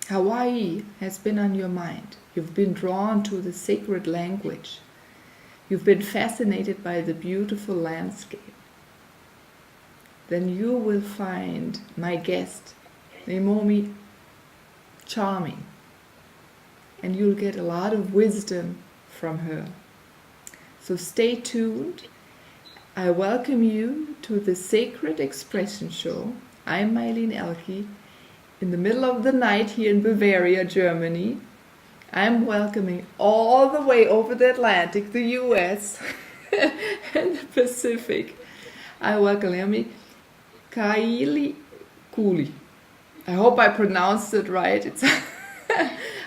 Hawaii has been on your mind. You've been drawn to the sacred language. You've been fascinated by the beautiful landscape. Then you will find my guest, Leimomi, charming. And you'll get a lot of wisdom from her. So stay tuned. I welcome you to the Sacred Expression Show. I'm Meilin Ehlke. In the middle of the night here in Bavaria, Germany. I'm welcoming all the way over the Atlantic, the US, and the Pacific. I welcome Leimomi Keliikuli. I hope I pronounced it right. It's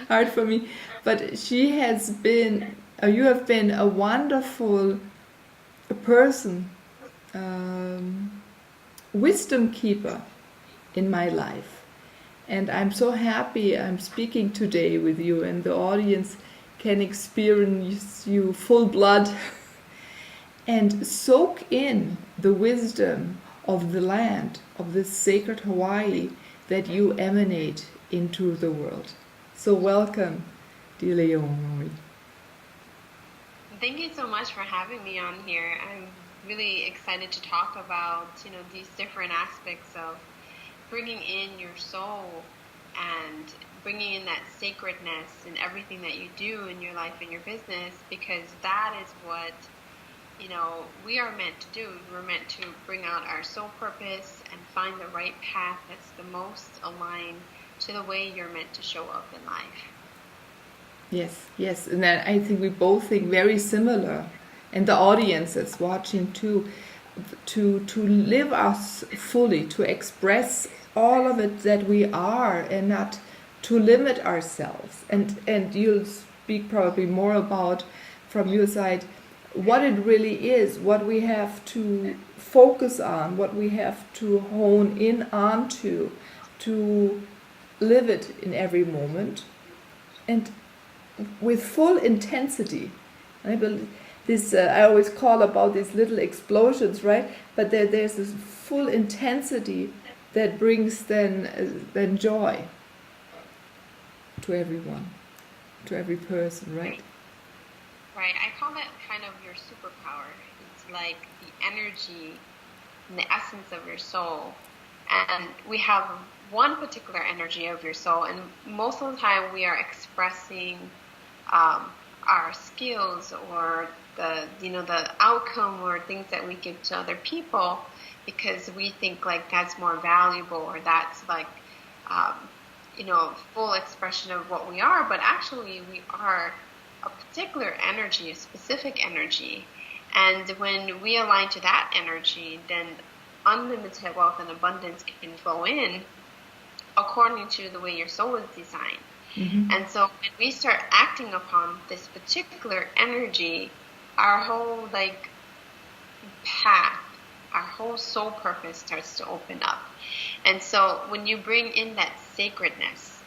hard for me. But she has been, you have been a wonderful person, wisdom keeper in my life. And I'm so happy I'm speaking today with you, and the audience can experience you full blood and soak in the wisdom of the land, of this sacred Hawaii that you emanate into the world. So welcome, dear Leimomi. Thank you so much for having me on here. I'm really excited to talk about, these different aspects of bringing in your soul and bringing in that sacredness in everything that you do in your life and your business, because that is what, we are meant to do. We're meant to bring out our soul purpose and find the right path that's the most aligned to the way you're meant to show up in life. Yes, and then I think we both think very similar, and the audience is watching too, to live us fully, to express all of it that we are, and not to limit ourselves. And you'll speak probably more about, from your side, what it really is, what we have to focus on, what we have to hone in onto, to live it in every moment, and with full intensity. I believe this. I always call about these little explosions, right? But there's this full intensity that brings then joy to everyone, to every person, right? Right. I call that kind of your superpower. It's like the energy and the essence of your soul. And we have one particular energy of your soul, and most of the time we are expressing our skills or the outcome or things that we give to other people because we think like that's more valuable, or that's like full expression of what we are. But actually we are a particular energy, a specific energy, and when we align to that energy, then unlimited wealth and abundance can flow in according to the way your soul is designed. Mm-hmm. And so when we start acting upon this particular energy, our whole path, our whole soul purpose starts to open up. And so when you bring in that sacredness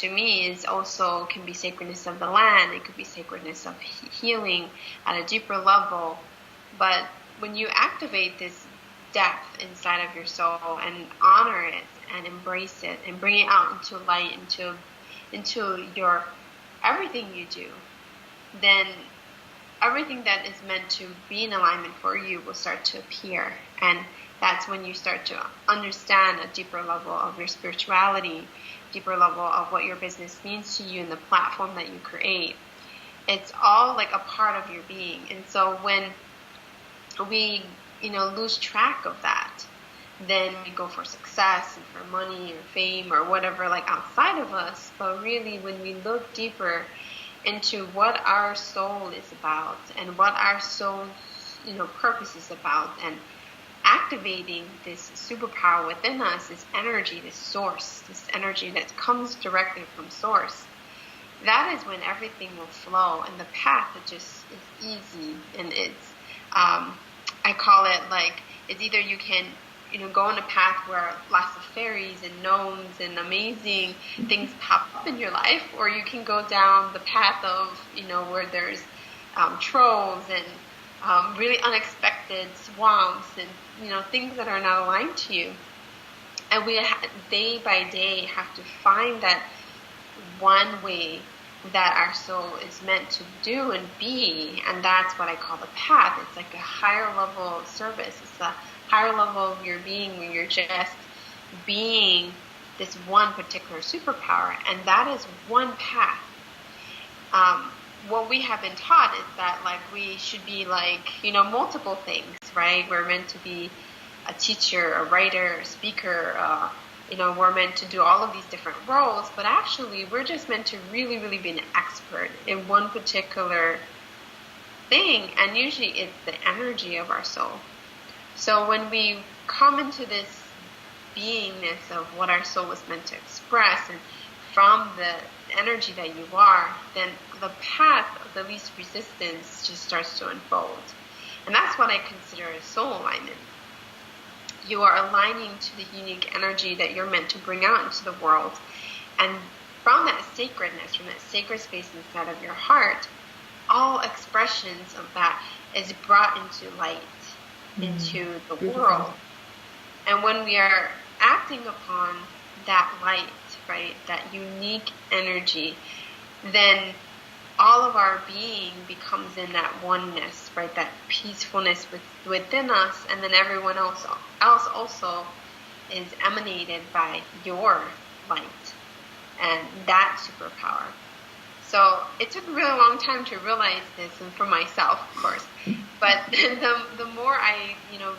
to me is also can be sacredness of the land. It could be sacredness of healing at a deeper level. But when you activate this depth inside of your soul and honor it and embrace it and bring it out into light, into your everything you do, then everything that is meant to be in alignment for you will start to appear. And that's when you start to understand a deeper level of your spirituality, deeper level of what your business means to you and the platform that you create. It's all like a part of your being. And so when we lose track of that, then we go for success and for money or fame or whatever outside of us. But really, when we look deeper into what our soul is about and what our soul's purpose is about, and activating this superpower within us, this energy, this source, this energy that comes directly from source, that is when everything will flow, and the path just is easy. And it's I call it it's either you can go on a path where lots of fairies and gnomes and amazing things pop up in your life, or you can go down the path of where there's trolls and really unexpected swamps and things that are not aligned to you. And we day by day have to find that one way that our soul is meant to do and be, and that's what I call the path. It's like a higher level of service. It's a higher level of your being where you're just being this one particular superpower, and that is one path. What we have been taught is that like we should be like, multiple things, right? We're meant to be a teacher, a writer, a speaker, we're meant to do all of these different roles, but actually we're just meant to really, really be an expert in one particular thing, and usually it's the energy of our soul. So when we come into this beingness of what our soul was meant to express, and from the energy that you are, then the path of the least resistance just starts to unfold. And that's what I consider a soul alignment. You are aligning to the unique energy that you're meant to bring out into the world. And from that sacredness, from that sacred space inside of your heart, all expressions of that is brought into light, into the world. And when we are acting upon that light, right, that unique energy, then all of our being becomes in that oneness, right, that peacefulness within us, and then everyone else also is emanated by your light and that superpower. So it took a really long time to realize this, and for myself, of course. But the more I,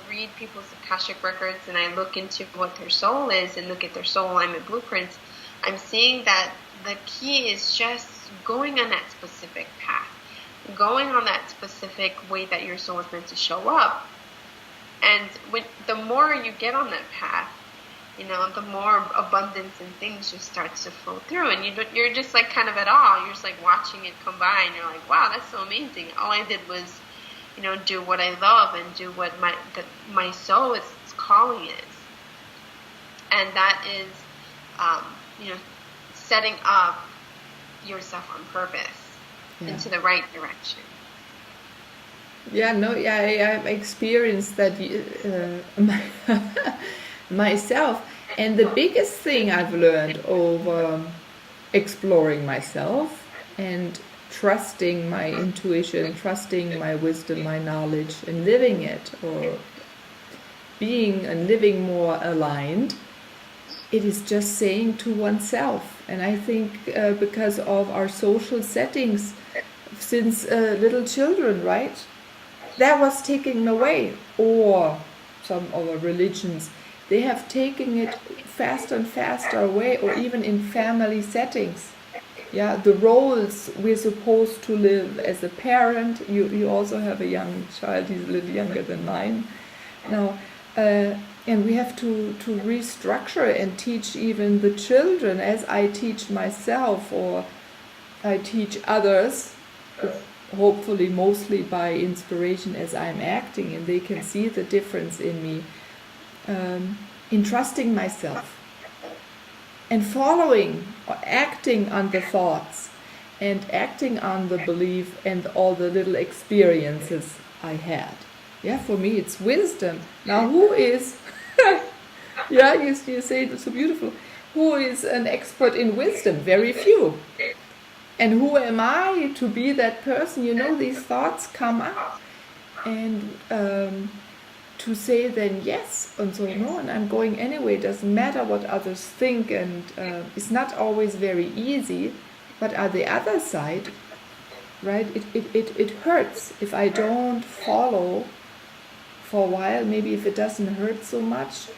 read people's Akashic Records and I look into what their soul is and look at their soul alignment blueprints, I'm seeing that the key is just going on that specific path, going on that specific way that your soul is meant to show up. And the more you get on that path, the more abundance and things just starts to flow through, and you're just like kind of at awe. You're just like watching it come by, and you're like, wow, that's so amazing. All I did was, do what I love and do what my soul is calling is, and that is, setting up yourself on purpose into the right direction. I've experienced that myself, and the biggest thing I've learned over exploring myself and trusting my intuition, trusting my wisdom, my knowledge, and living it, or being and living more aligned, it is just saying to oneself. And I think because of our social settings since little children, right, that was taken away. Or some other religions, they have taken it faster and faster away, or even in family settings. The roles we're supposed to live as a parent. You also have a young child, he's a little younger than mine now. And we have to restructure and teach even the children, as I teach myself, or I teach others, hopefully mostly by inspiration as I'm acting, and they can see the difference in me, in trusting myself and following or acting on the thoughts and acting on the belief and all the little experiences I had. For me it's wisdom. Now who is you say it so beautiful. Who is an expert in wisdom? Very few. And who am I to be that person? These thoughts come up, and to say then yes, and so no, and I'm going anyway. Doesn't matter what others think, and it's not always very easy. But on the other side, right? It hurts if I don't follow for a while. Maybe if it doesn't hurt so much,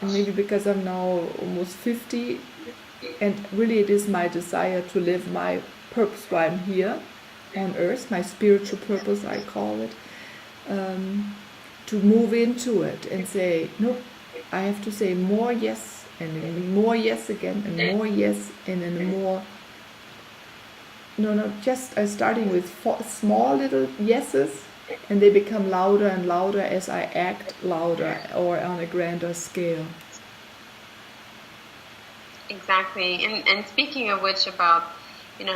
and maybe because I'm now almost 50, and really it is my desire to live my purpose while I'm here on earth, my spiritual purpose I call it, to move into it and say, no, I have to say more yes, and then more yes again, and more yes, and then more, just starting with small little yeses, and they become louder and louder as I act louder or on a grander scale. Exactly. And speaking of which, about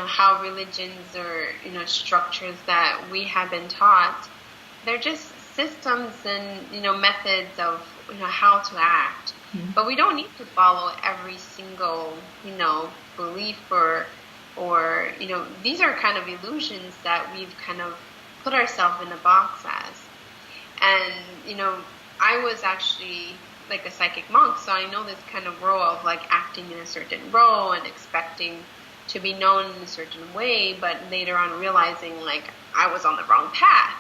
how religions or structures that we have been taught, they're just systems and, methods of, how to act. But we don't need to follow every single, belief or these are kind of illusions that we've kind of put ourselves in a box as. And, I was actually like a psychic monk, so I know this kind of role of like acting in a certain role and expecting to be known in a certain way, but later on realizing like I was on the wrong path,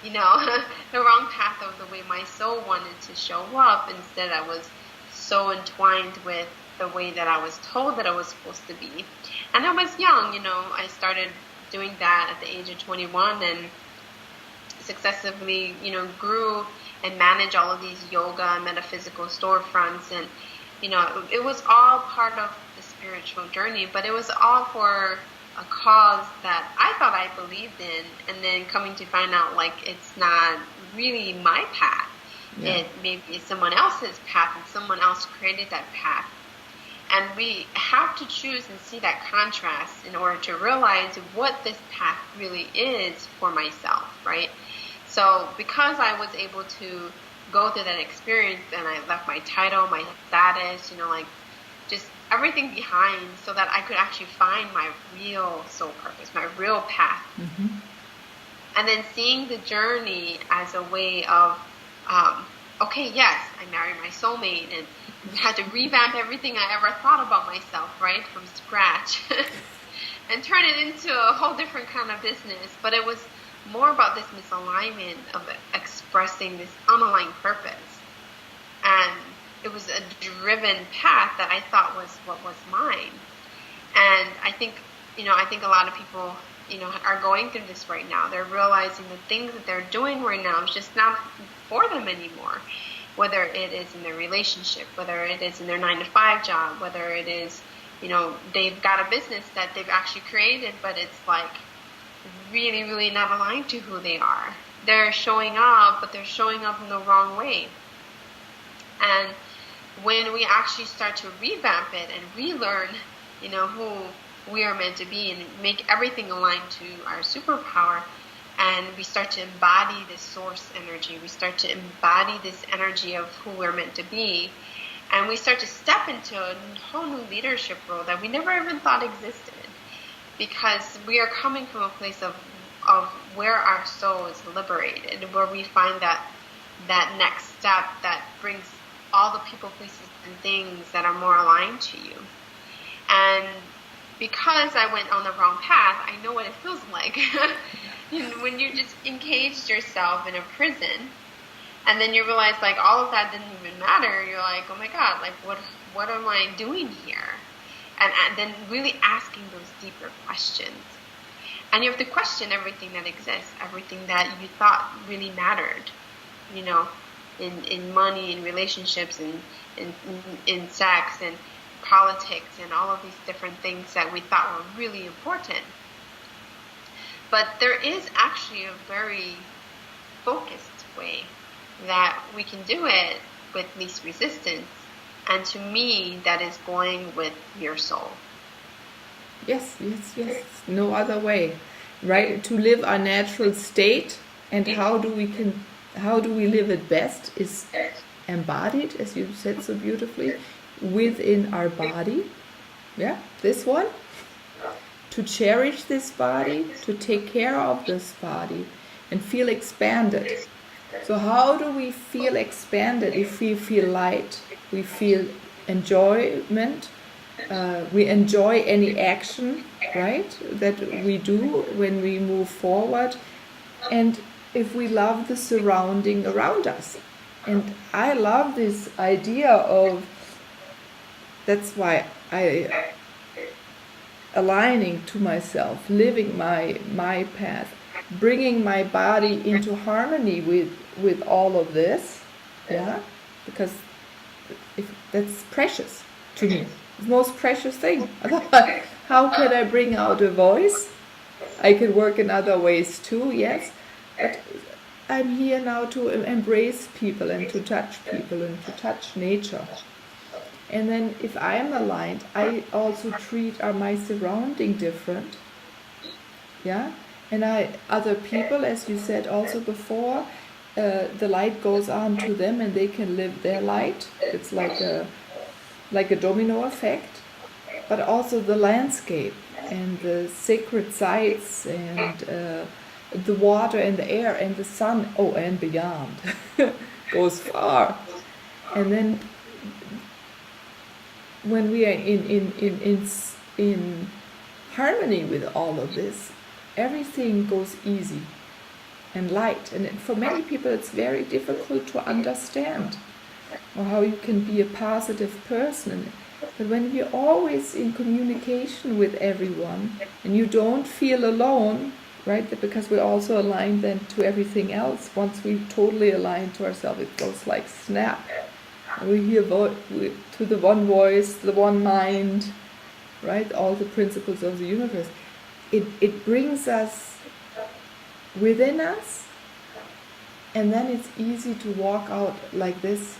the wrong path of the way my soul wanted to show up. Instead, I was so entwined with the way that I was told that I was supposed to be. And I was young, I started doing that at the age of 21 and successively, grew and managed all of these yoga and metaphysical storefronts. And, it was all part of the spiritual journey, but it was all for a cause that I thought I believed in, and then coming to find out like it's not really my path. Yeah. It maybe is someone else's path, and someone else created that path. And we have to choose and see that contrast in order to realize what this path really is for myself, right? So because I was able to go through that experience and I left my title, my status, like just everything behind so that I could actually find my real soul purpose, my real path. Mm-hmm. And then seeing the journey as a way of, okay, yes, I married my soulmate and had to revamp everything I ever thought about myself, right, from scratch and turn it into a whole different kind of business. But it was more about this misalignment of expressing this unaligned purpose. And it was a driven path that I thought was what was mine. And I think a lot of people, are going through this right now. They're realizing the things that they're doing right now is just not for them anymore. Whether it is in their relationship, whether it is in their 9-to-5 job, whether it is, they've got a business that they've actually created, but it's like really, really not aligned to who they are. They're showing up, but they're showing up in the wrong way. And when we actually start to revamp it and relearn, who we are meant to be and make everything aligned to our superpower, and we start to embody this source energy, we start to embody this energy of who we're meant to be, and we start to step into a whole new leadership role that we never even thought existed, because we are coming from a place of where our soul is liberated, where we find that next step that brings all the people, places, and things that are more aligned to you. And because I went on the wrong path, I know what it feels like. When you just encaged yourself in a prison, and then you realize like all of that didn't even matter. You're like, oh my God, like what am I doing here? And then really asking those deeper questions. And you have to question everything that exists, everything that you thought really mattered, in money, in relationships, in sex, and politics, and all of these different things that we thought were really important. But there is actually a very focused way that we can do it with least resistance. And to me, that is going with your soul. Yes. No other way, right? To live our natural state, and how do we live it best is embodied, as you said so beautifully, within our body. Yeah, this one. To cherish this body, to take care of this body, and feel expanded. So how do we feel expanded? If we feel light, we feel enjoyment, we enjoy any action, right, that we do when we move forward, and if we love the surrounding around us. And I love this idea of, that's why I aligning to myself, living my path, bringing my body into harmony with all of this, yeah, because that's precious to me, the most precious thing. Otherwise, how can I bring out a voice? I can work in other ways too, yes, but I'm here now to embrace people and to touch people and to touch nature. And then if I am aligned, I also treat my surrounding different. Yeah? And other people, as you said also before, the light goes on to them and they can live their light. It's like a domino effect, but also the landscape and the sacred sites and the water and the air and the sun, oh, and beyond, goes far. And then when we are in harmony with all of this, everything goes easy and light. And for many people it's very difficult to understand, or how you can be a positive person. But when you're always in communication with everyone and you don't feel alone, right? Because we're also aligned then to everything else. Once we totally align to ourselves, it goes like snap. And we hear to the one voice, the one mind, right? All the principles of the universe. It brings us within us, and then it's easy to walk out like this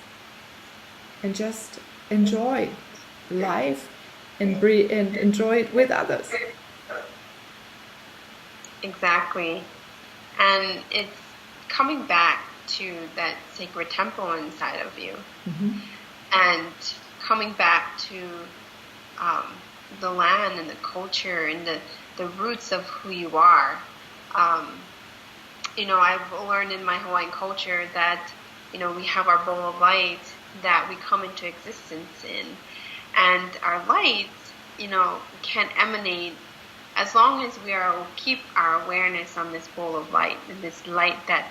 and just enjoy life and breathe and enjoy it with others. Exactly. And it's coming back to that sacred temple inside of you, and coming back to the land and the culture and the roots of who you are. I've learned in my Hawaiian culture that, we have our bowl of light that we come into existence in. And our light, can emanate as long as keep our awareness on this bowl of light, and this light that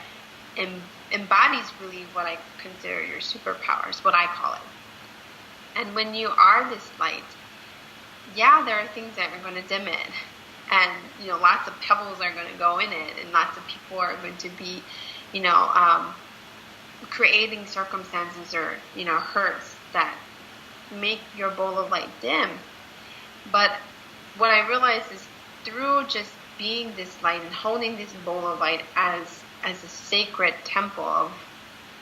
embodies really what I consider your superpowers, what I call it. And when you are this light, there are things that are going to dim it. And, lots of pebbles are going to go in it, and lots of people are going to be, creating circumstances or, hurts that make your bowl of light dim. But what I realized is through just being this light and holding this bowl of light as a sacred temple of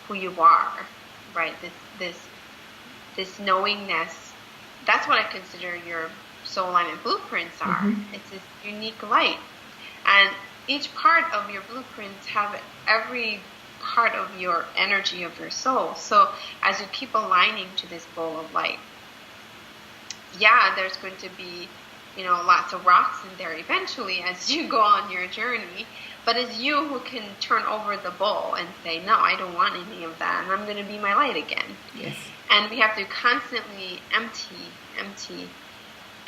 who you are, right? This knowingness, that's what I consider your soul alignment blueprints are. It's this unique light. And each part of your blueprints have every part of your energy of your soul. So as you keep aligning to this bowl of light, there's going to be, lots of rocks in there eventually as you go on your journey. But it's you who can turn over the bowl and say, no, I don't want any of that, and I'm going to be my light again. Yes. And we have to constantly empty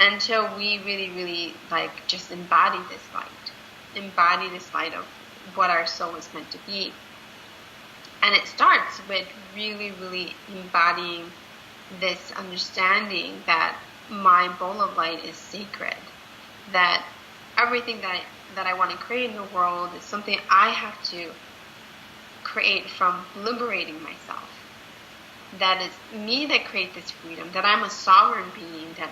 until we really, really just embody this light of what our soul is meant to be. And it starts with really, really embodying this understanding that my bowl of light is sacred, that everything that I want to create in the world is something I have to create from liberating myself. That it's me that create this freedom, that I'm a sovereign being, that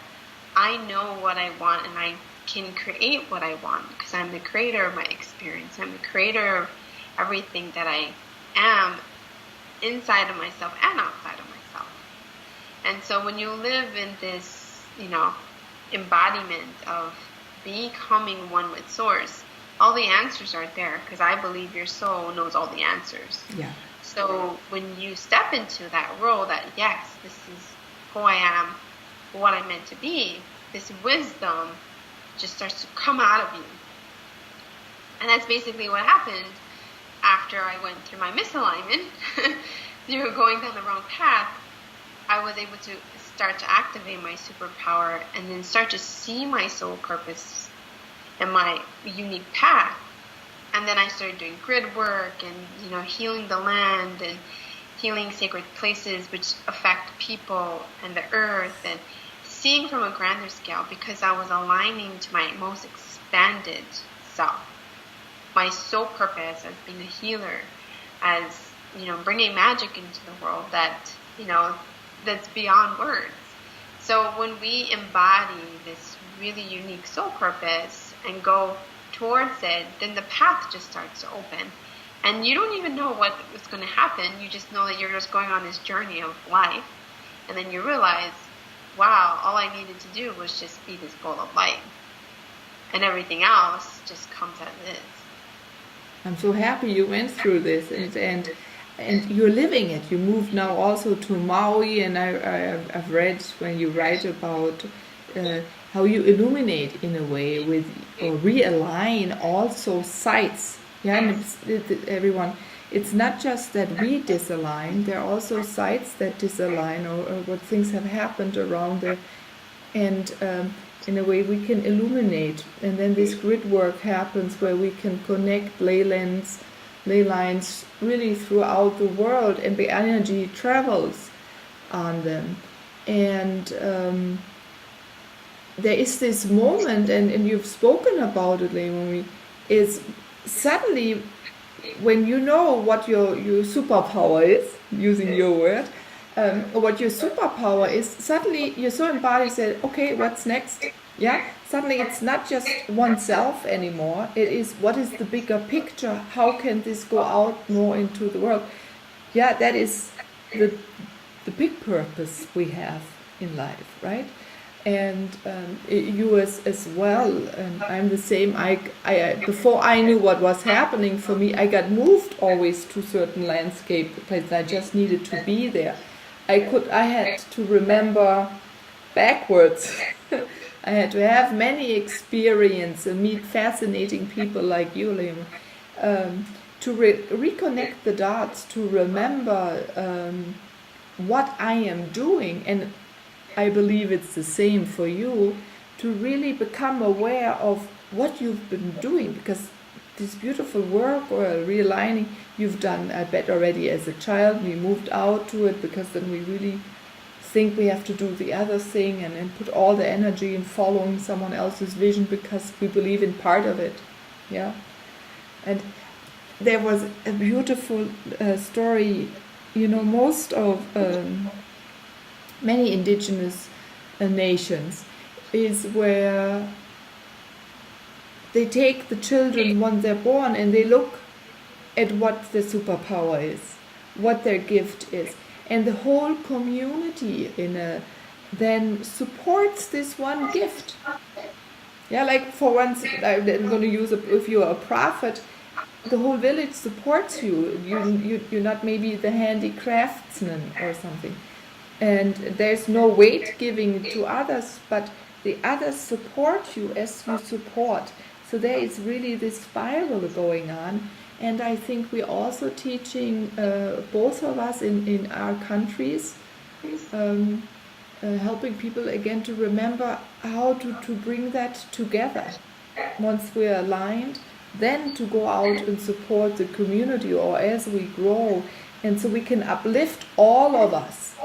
I know what I want and I can create what I want because I'm the creator of my experience. I'm the creator of everything that I am inside of myself and outside of myself. And so when you live in this, embodiment of becoming one with Source, all the answers are there because I believe your soul knows all the answers. Yeah. So when you step into that role that, yes, this is who I am, what I'm meant to be, this wisdom just starts to come out of you. And that's basically what happened after I went through my misalignment, through going down the wrong path. I was able to start to activate my superpower and then start to see my soul purpose and my unique path. And then I started doing grid work and, healing the land and healing sacred places which affect people and the earth, and seeing from a grander scale because I was aligning to my most expanded self, my soul purpose as being a healer, as, bringing magic into the world that, that's beyond words. So when we embody this really unique soul purpose and go towards it, then the path just starts to open. And you don't even know what is going to happen. You just know that you're just going on this journey of life. And then you realize, wow, all I needed to do was just be this bowl of light. And everything else just comes as is. I'm so happy you went through this, and you're living it. You moved now also to Maui, and I've read when you write about how you illuminate in a way with or realign also sites. Yeah, and everyone. It's not just that we disalign. There are also sites that disalign, or what things have happened around there, and in a way we can illuminate, and then this grid work happens where we can connect ley lines really throughout the world, and the energy travels on them. And there is this moment, and you've spoken about it, Leimomi, is suddenly when you know what your superpower is, using your word, what your superpower is, suddenly you're so embodied, say, okay, what's next? Yeah, suddenly it's not just oneself anymore. It is, what is the bigger picture? How can this go out more into the world? Yeah, that is the big purpose we have in life, right? And you as well, and I'm the same. I before I knew what was happening for me, I got moved always to certain landscape places. I just needed to be there. I had to remember backwards. I had to have many experience and meet fascinating people like you, Liam, to reconnect the dots, to remember what I am doing. And I believe it's the same for you, to really become aware of what you've been doing, because this beautiful work or realigning you've done, I bet, already as a child. We moved out to it because then we really think we have to do the other thing, and put all the energy in following someone else's vision because we believe in part of it. Yeah. And there was a beautiful story, most of many indigenous nations is where they take the children when they're born and they look at what their superpower is, what their gift is, and the whole community then supports this one gift. Yeah, like for once, I'm going to use if you're a prophet, the whole village supports you. You're not maybe the handicraftsman or something. And there's no weight giving to others, but the others support you as you support. So there is really this spiral going on. And I think we're also teaching, both of us in our countries, helping people again to remember how to bring that together. Once we're aligned, then to go out and support the community, or as we grow, and so we can uplift all of us.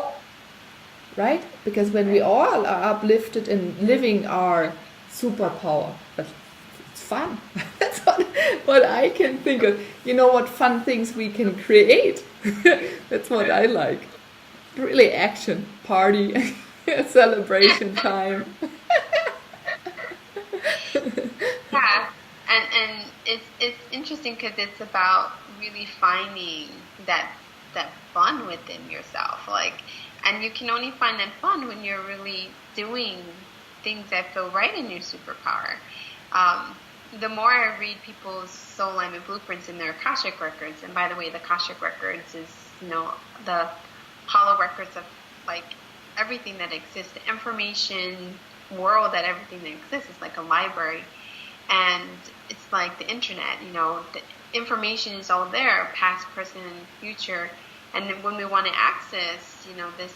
Right? Because when we all are uplifted and living our superpower, but it's fun. That's what I can think of. What fun things we can create. That's what I like. Really action, party, celebration time. Yeah, and it's interesting because it's about really finding that fun within yourself, and you can only find that fun when you're really doing things that feel right in your superpower. The more I read people's soul alignment blueprints in their Akashic Records, and by the way, the Akashic Records is, the hollow records of everything that exists, the information world, that everything that exists is like a library, and it's like the internet. The information is all there, past, present, and future. And when we want to access, this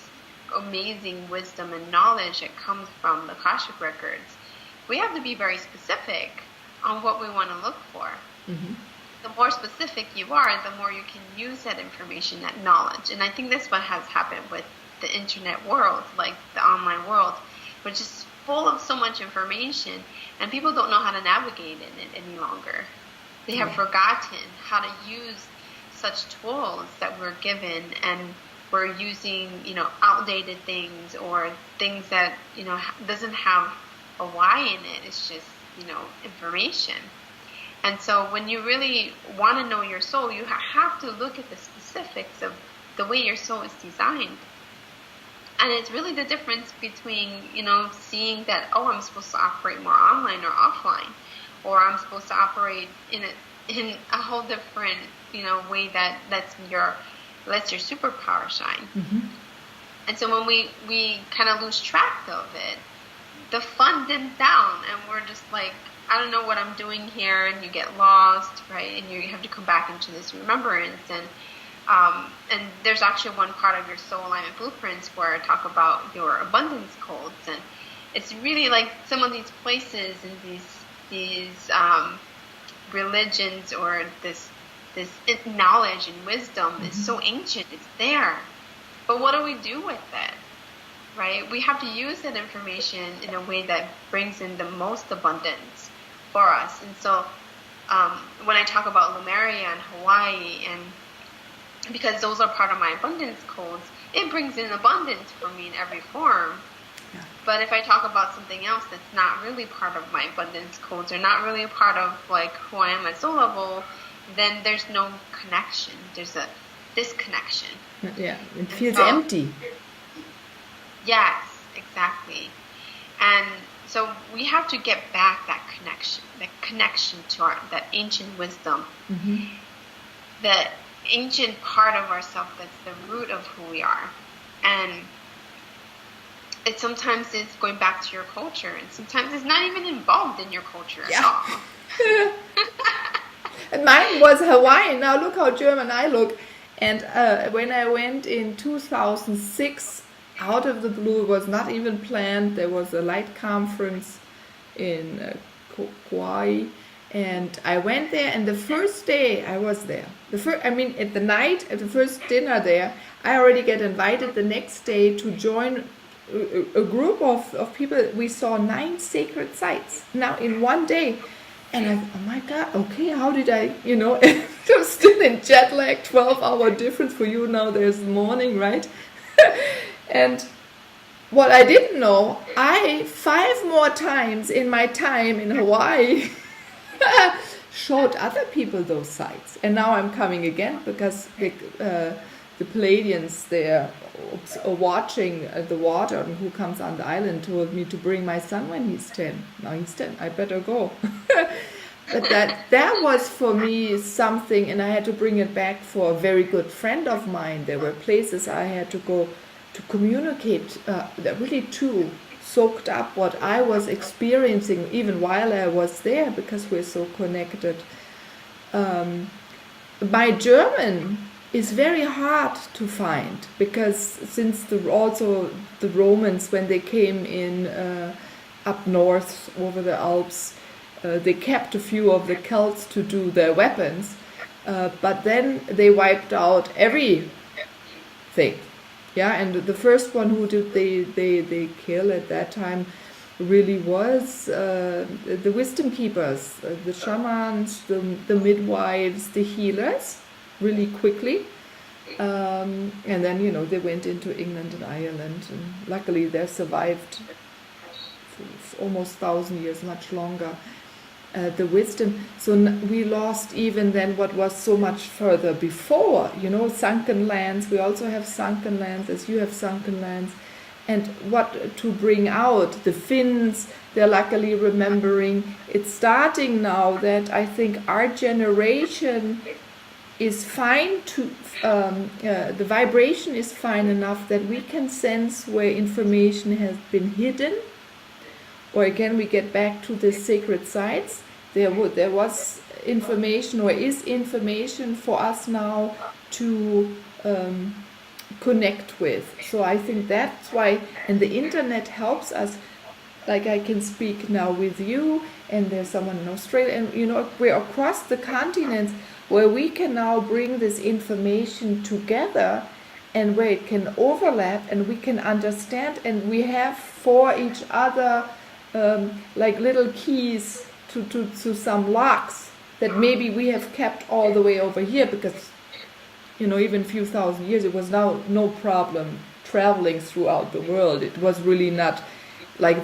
amazing wisdom and knowledge that comes from the Akashic Records, we have to be very specific on what we want to look for. Mm-hmm. The more specific you are, the more you can use that information, that knowledge. And I think that's what has happened with the internet world, like the online world, which is full of so much information, and people don't know how to navigate in it any longer. They have forgotten how to use such tools that we're given, and we're using, outdated things, or things that, doesn't have a why in it. It's just, information. And so when you really want to know your soul, you have to look at the specifics of the way your soul is designed. And it's really the difference between, seeing that, I'm supposed to operate more online or offline, or I'm supposed to operate in in a whole different, way that lets your superpower shine. And so when we kind of lose track of it, the fun dims down, and we're just like, I don't know what I'm doing here, and you get lost, right? And you have to come back into this remembrance. And there's actually one part of your soul alignment blueprints where I talk about your abundance codes, and it's really like some of these places and these religions, or this knowledge and wisdom is so ancient. It's there, but what do we do with it? Right? We have to use that information in a way that brings in the most abundance for us. And so when I talk about Lemuria and Hawaii, and because those are part of my abundance codes, it brings in abundance for me in every form. Yeah. But if I talk about something else that's not really part of my abundance codes, or not really a part of like who I am at soul level, then there's no connection. There's a disconnection. Yeah, it feels empty. Yes, exactly. And so we have to get back that connection to that ancient wisdom, the ancient part of ourselves that's the root of who we are. And sometimes it's going back to your culture, and sometimes it's not even involved in your culture at all. And mine was Hawaii. Now look how German I look. And when I went in 2006, out of the blue, it was not even planned. There was a light conference in Kauai, and I went there. And the first day I was there, at the night at the first dinner there, I already get invited the next day to join a group of people. We saw 9 sacred sites now in one day. And I, oh my God, okay, how did I, I'm still in jet lag, 12-hour difference for you now, there's morning, right? And what I didn't know, 5 more times in my time in Hawaii showed other people those sites. And now I'm coming again because the Palladians there are watching the water, and who comes on the island told me to bring my son when he's 10. Now he's 10, I better go. But that was for me something, and I had to bring it back for a very good friend of mine. There were places I had to go to communicate, that really too soaked up what I was experiencing even while I was there, because we're so connected. My German is very hard to find, because since also the Romans, when they came in up north over the Alps, they kept a few of the Celts to do their weapons, but then they wiped out everything. Yeah, and the first one who did they kill at that time really was the wisdom keepers, the shamans, the midwives, the healers, really quickly. And then, they went into England and Ireland, and luckily they survived for almost 1,000 years, much longer. The wisdom. So we lost even then what was so much further before, sunken lands. We also have sunken lands, as you have sunken lands. And what to bring out, the Finns, they're luckily remembering. It's starting now that I think our generation is fine to, the vibration is fine enough that we can sense where information has been hidden. Or again, we get back to the sacred sites. There was information, or is information for us now to connect with. So I think that's why, and the internet helps us. Like I can speak now with you, and there's someone in Australia, and we're across the continents, where we can now bring this information together, and where it can overlap, and we can understand, and we have for each other like little keys to some locks that maybe we have kept all the way over here, because even a few thousand years it was now no problem traveling throughout the world. It was really not like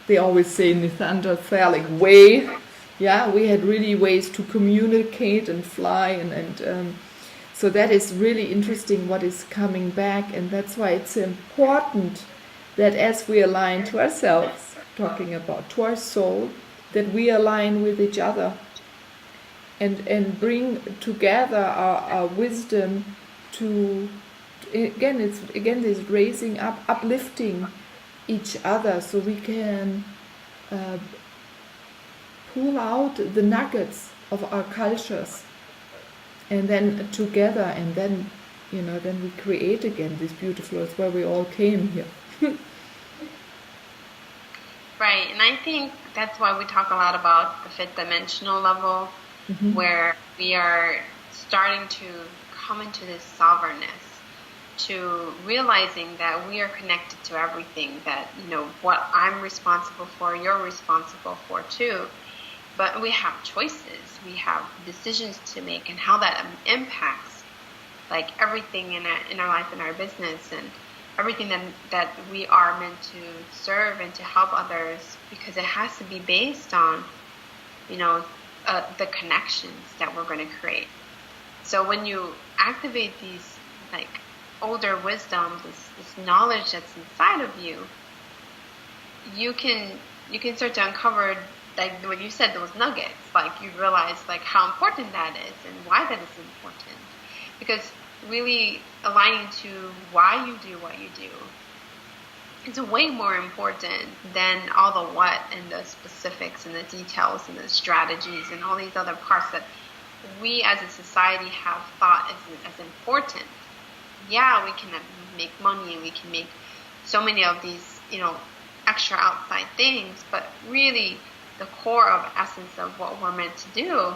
they always say Neanderthalic way. Yeah, we had really ways to communicate and fly, and so that is really interesting what is coming back. And that's why it's important that as we align to ourselves, talking about to our soul, that we align with each other. and bring together our wisdom to again this raising up, uplifting each other, so we can uh, pull out the nuggets of our cultures, and then together, and then then we create again this beautiful. It's where we all came here. Right, and I think that's why we talk a lot about the fifth dimensional level, where we are starting to come into this sovereignness, to realizing that we are connected to everything, that, what I'm responsible for, you're responsible for too. But we have choices, we have decisions to make, and how that impacts like everything in our life, in our business, and everything that we are meant to serve and to help others, because it has to be based on, the connections that we're going to create. So when you activate these like older wisdom, this knowledge that's inside of you, you can start to uncover, like when you said those nuggets, like you realize like how important that is and why that is important. Because really aligning to why you do what you do, it's way more important than all the what and the specifics and the details and the strategies and all these other parts that we as a society have thought as important. Yeah, we can make money and we can make so many of these, extra outside things, but really the core of essence of what we're meant to do,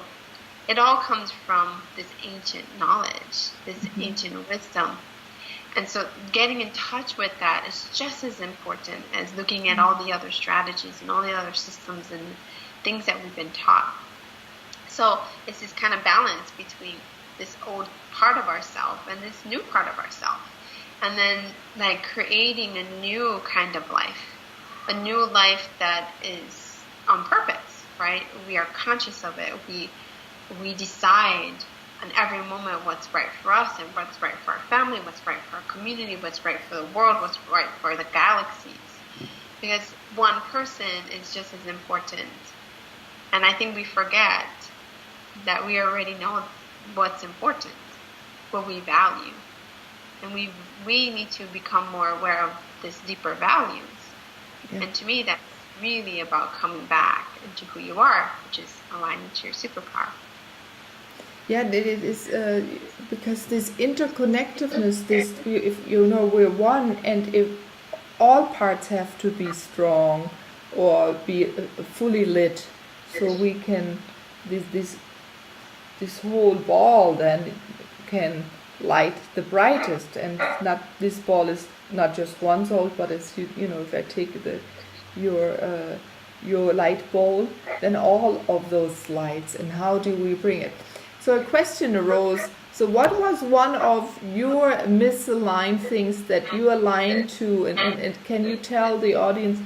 it all comes from this ancient knowledge, this ancient wisdom. And so getting in touch with that is just as important as looking at all the other strategies and all the other systems and things that we've been taught. So it's this kind of balance between this old part of ourselves and this new part of ourselves. And then like creating a new kind of life, a new life that is on purpose, right? We are conscious of it. We decide in every moment what's right for us and what's right for our family, what's right for our community, what's right for the world, what's right for the galaxies. Because one person is just as important. And I think we forget that we already know what's important, what we value. And we need to become more aware of this deeper values. Yeah. And to me, that's really about coming back into who you are, which is aligning to your superpower. Yeah, it is because this interconnectedness, if we're one, and if all parts have to be strong or be fully lit, so we can this whole ball then can light the brightest, and not this ball is not just one soul, but it's if I take your light ball, then all of those lights, and how do we bring it? So a question arose. So what was one of your misaligned things that you aligned to, and can you tell the audience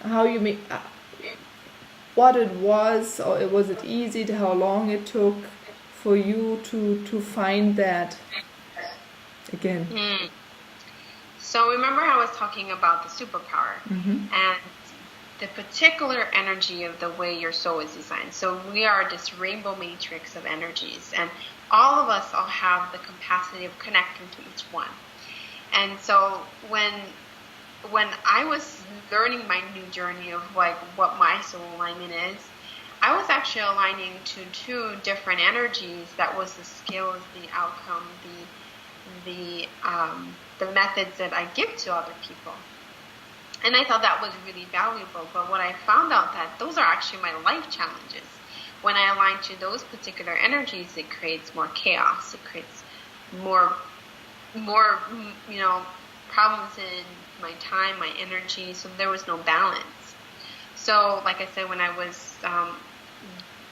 how you make, what it was, or was it easy, how long it took for you to find that again? So remember how I was talking about the superpower and the particular energy of the way your soul is designed. So we are this rainbow matrix of energies, and all of us all have the capacity of connecting to each one. And so when I was learning my new journey of like what my soul alignment is, I was actually aligning to two different energies. That was the skills, the outcome, the methods that I give to other people. And I thought that was really valuable. But what I found out that those are actually my life challenges. When I align to those particular energies, it creates more chaos. It creates more problems in my time, my energy. So there was no balance. So like I said, when I was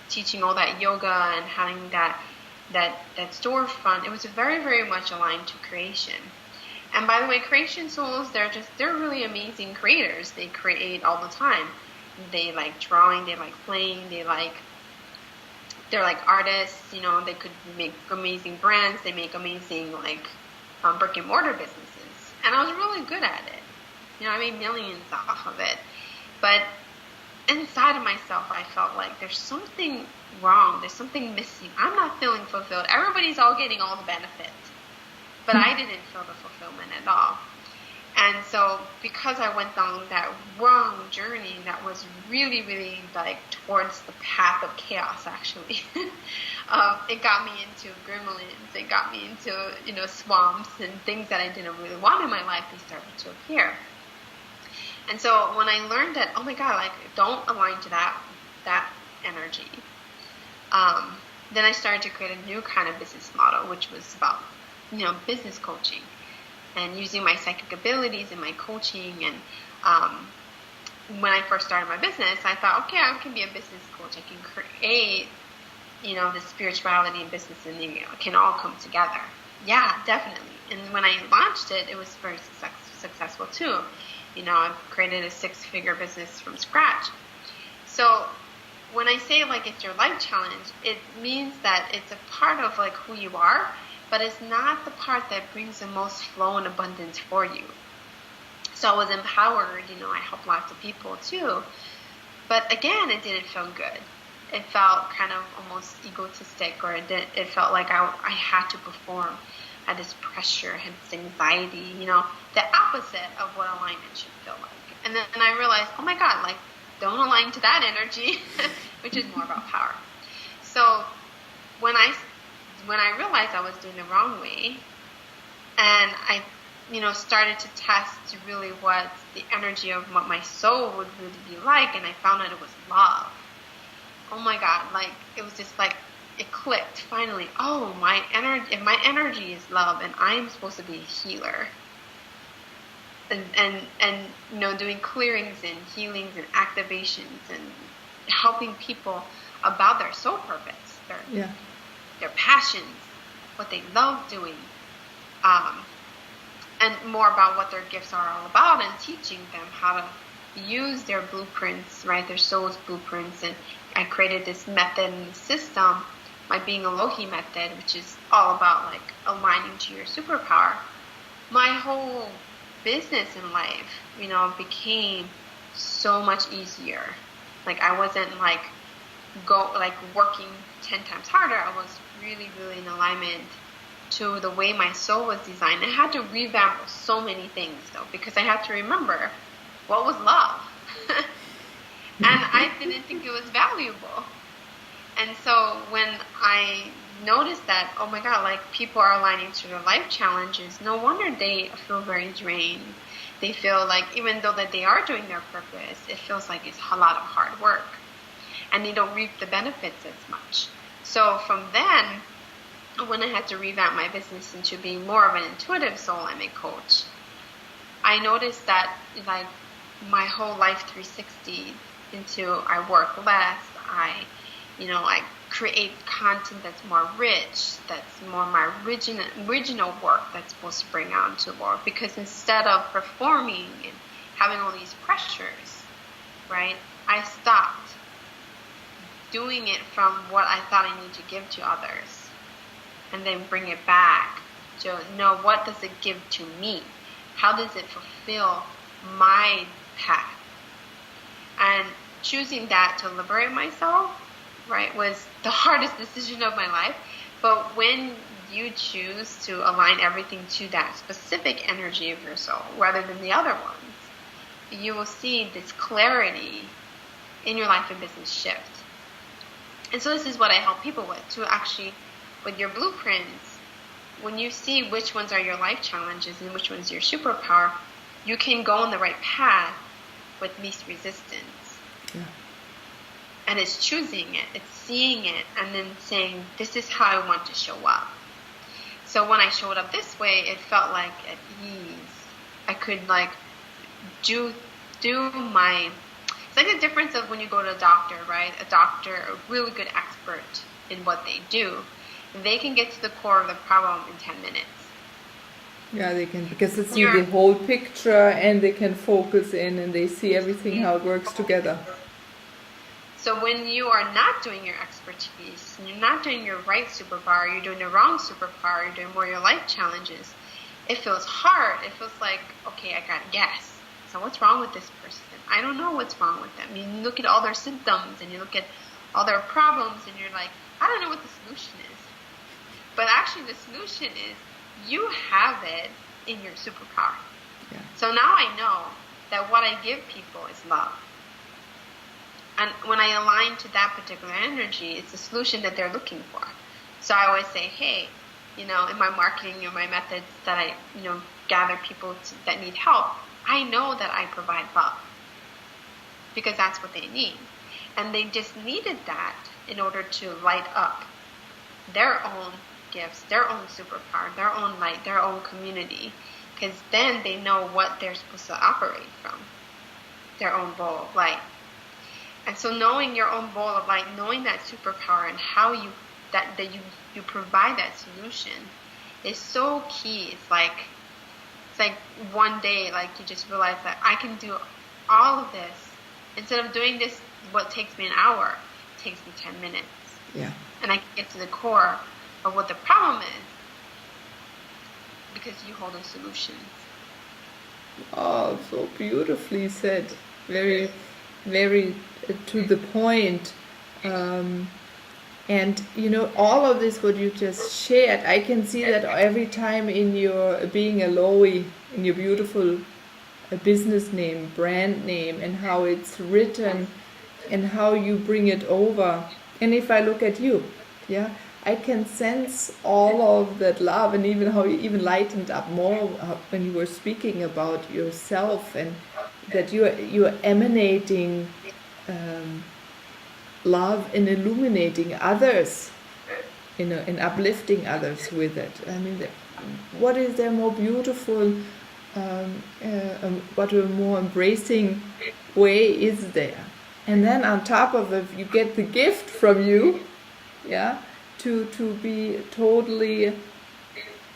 teaching all that yoga and having that storefront, it was very, very much aligned to creation. And by the way, creation souls, they're really amazing creators. They create all the time. They like drawing, they like playing, they're like artists, they could make amazing brands, they make amazing like brick and mortar businesses. And I was really good at it. I made millions off of it. But inside of myself, I felt like there's something wrong. There's something missing. I'm not feeling fulfilled. Everybody's all getting all the benefits, but I didn't feel the fulfillment at all. And so because I went down that wrong journey that was really, really like towards the path of chaos, actually, it got me into gremlins. It got me into, swamps and things that I didn't really want in my life. They started to appear. And so when I learned that, oh my God, like don't align to that energy, then I started to create a new kind of business model, which was about, business coaching and using my psychic abilities in my coaching. And when I first started my business, I thought, okay, I can be a business coach. I can create, the spirituality and business and it can all come together. Yeah, definitely. And when I launched it, it was very successful too. I've created a 6-figure business from scratch. So when I say like it's your life challenge, it means that it's a part of like who you are, but it's not the part that brings the most flow and abundance for you. So I was empowered, I helped lots of people too. But again, it didn't feel good. It felt kind of almost egotistic, or it felt like I had to perform. I had this pressure, I had this anxiety, the opposite of what alignment should feel like. And then I realized, oh my God, like don't align to that energy, which is more about power. So when I realized I was doing the wrong way, and I, started to test really what the energy of what my soul would really be like, and I found out it was love. Oh my God, like it was just like it clicked finally. Oh, if my energy is love, and I'm supposed to be a healer, and doing clearings and healings and activations and helping people about their soul purpose, their passions, what they love doing, and more about what their gifts are all about, and teaching them how to use their blueprints, right, their soul's blueprints. And I created this method and system, my Being Alohi method, which is all about like aligning to your superpower. My whole business in life, became so much easier. Like I wasn't working 10 times harder. I was really, really in alignment to the way my soul was designed. I had to revamp so many things though, because I had to remember what was love. And I didn't think it was valuable. And so when I noticed that, oh my God, like people are aligning to their life challenges, no wonder they feel very drained. They feel like even though that they are doing their purpose, it feels like it's a lot of hard work, and they don't reap the benefits as much. So from then, when I had to revamp my business into being more of an intuitive soul alignment coach, I noticed that like my whole life 360 into I work less, I create content that's more rich, that's more my original work that's supposed to bring out into the world. Because instead of performing and having all these pressures, right, I stopped doing it from what I thought I need to give to others, and then bring it back to what does it give to me? How does it fulfill my path? And choosing that to liberate myself, right, was the hardest decision of my life. But when you choose to align everything to that specific energy of your soul rather than the other ones, you will see this clarity in your life and business shift. And so this is what I help people with, to actually, with your blueprints, when you see which ones are your life challenges and which one's your superpower, you can go on the right path with least resistance. Yeah. And it's choosing it, it's seeing it, and then saying, this is how I want to show up. So when I showed up this way, it felt like at ease. I could like do my, it's like the difference of when you go to a doctor, right? A doctor, a really good expert in what they do, they can get to the core of the problem in 10 minutes. Yeah, they can, because it's you the whole picture, and they can focus in and they see everything, how it works together. So when you are not doing your expertise, and you're not doing your right superpower, you're doing the wrong superpower, you're doing more your life challenges, it feels hard. It feels like, okay, I gotta guess. So what's wrong with this person? I don't know what's wrong with them. You look at all their symptoms and you look at all their problems and you're like, I don't know what the solution is. But actually the solution is you have it in your superpower. Yeah. So now I know that what I give people is love. And when I align to that particular energy, it's the solution that they're looking for. So I always say, hey, in my marketing or my methods that I, gather people that need help, I know that I provide love because that's what they need. And they just needed that in order to light up their own gifts, their own superpower, their own light, their own community, because then they know what they're supposed to operate from, their own bowl of light. And so knowing your own bowl of light, knowing that superpower and how you provide that solution is so key. It's like one day, like you just realize that I can do all of this. Instead of doing this, what takes me an hour, it takes me 10 minutes. Yeah. And I can get to the core of what the problem is because you hold a solution. Oh, so beautifully said. Very, very to the point. And all of this what you just shared, I can see that every time in your being a Lowy, in your beautiful business name, brand name, and how it's written and how you bring it over. And if I look at you, yeah, I can sense all of that love, and even how you even lightened up more when you were speaking about yourself, and that you're emanating love and illuminating others, and uplifting others with it. I mean, what is there more beautiful, what a more embracing way is there? And then on top of it, you get the gift from you, yeah, to be totally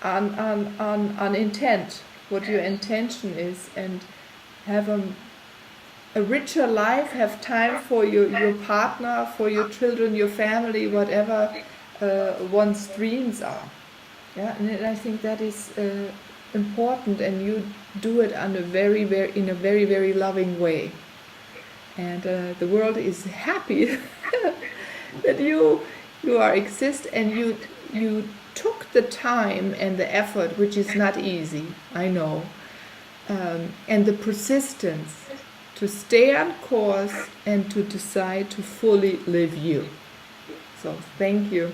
on intent, what your intention is, and have a richer life, have time for your partner, for your children, your family, whatever one's dreams are. Yeah, and I think that is important, and you do it in a very, very loving way. And the world is happy that you exist, and you took the time and the effort, which is not easy, I know, and the persistence to stay on course and to decide to fully live you. So thank you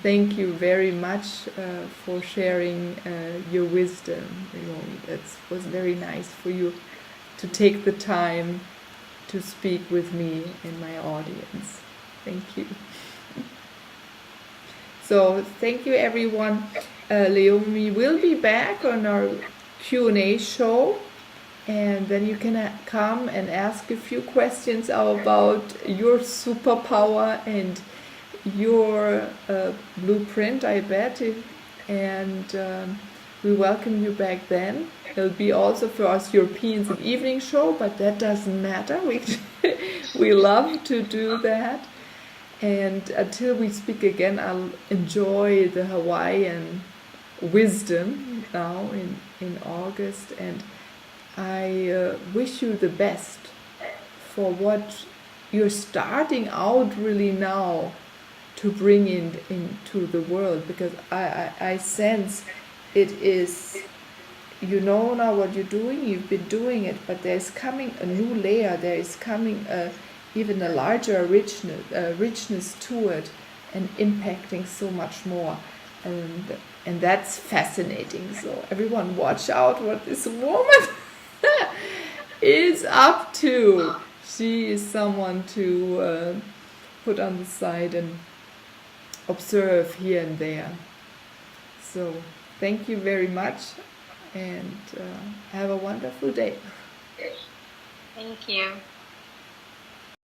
very much for sharing your wisdom. It was very nice for you to take the time to speak with me and my audience. Thank you. So thank you, everyone. Leimomi will be back on our Q&A show, and then you can come and ask a few questions about your superpower and your blueprint, I bet. And we welcome you back then. It'll be also for us Europeans an evening show, but that doesn't matter. We love to do that. And until we speak again, I'll enjoy the Hawaiian wisdom now in August. And I wish you the best for what you're starting out really now to bring into the world, because I sense it is, now what you're doing, you've been doing it, but there's coming a new layer, there is coming even a larger richness to it, and impacting so much more, and that's fascinating. So everyone watch out what this woman is up to. She is someone to put on the side and observe here and there. So thank you very much, and have a wonderful day. Thank you.